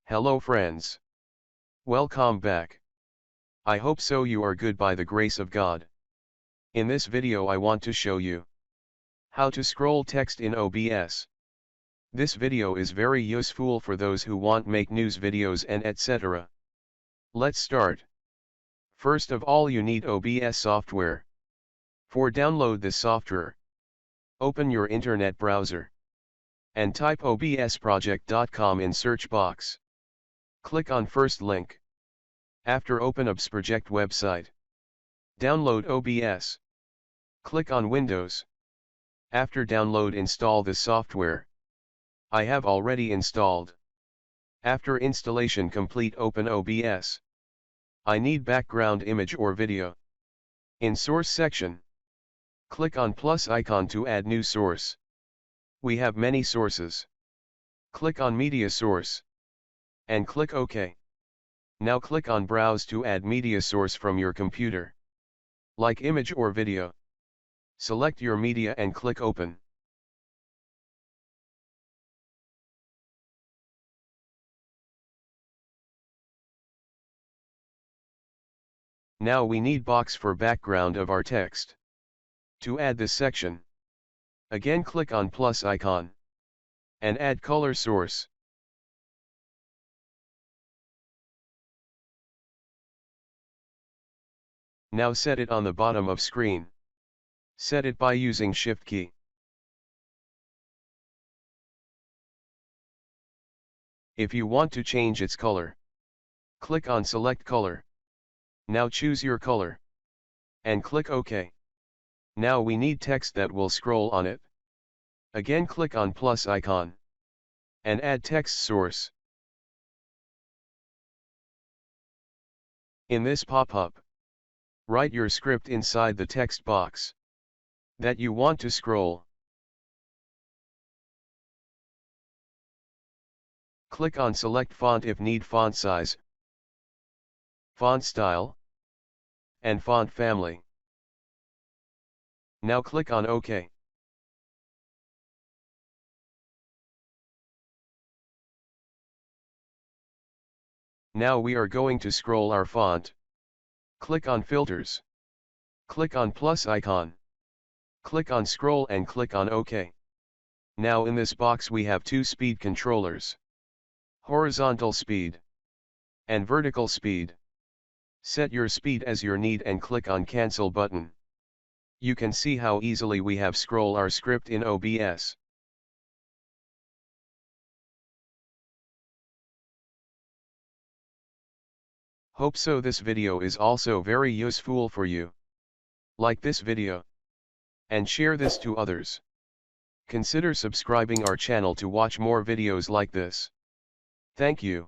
Hello friends. Welcome back. I hope so you are good by the grace of God. In this video I want to show you how to scroll text in OBS. This video is very useful for those who want make news videos and etc. Let's start. First of all you need OBS software. For download this software, open your internet browser and type obsproject.com in search box. Click on first link. After open OBS project website. Download OBS. Click on Windows. After download install the software. I have already installed. After installation complete open OBS. I need background image or video. In source section. Click on plus icon to add new source. We have many sources. Click on media source. And click OK. Now click on browse to add media source from your computer. Like image or video. Select your media and click open. Now we need box for background of our text. To add this section. Again click on plus icon. And add color source. Now set it on the bottom of screen. Set it by using Shift key. If you want to change its color, click on select color. Now choose your color. And click OK. Now we need text that will scroll on it. Again click on plus icon. And add text source. In this pop-up, write your script inside the text box that you want to scroll. Click on select font if need font size, font style, and font family. Now click on OK. Now we are going to scroll our font. Click on filters. Click on plus icon. Click on scroll and click on OK. Now in this box we have two speed controllers. Horizontal speed and vertical speed. Set your speed as your need and click on cancel button. You can see how easily we have scroll our script in OBS. Hope so this video is also very useful for you. Like this video. And share this to others. Consider subscribing our channel to watch more videos like this. Thank you.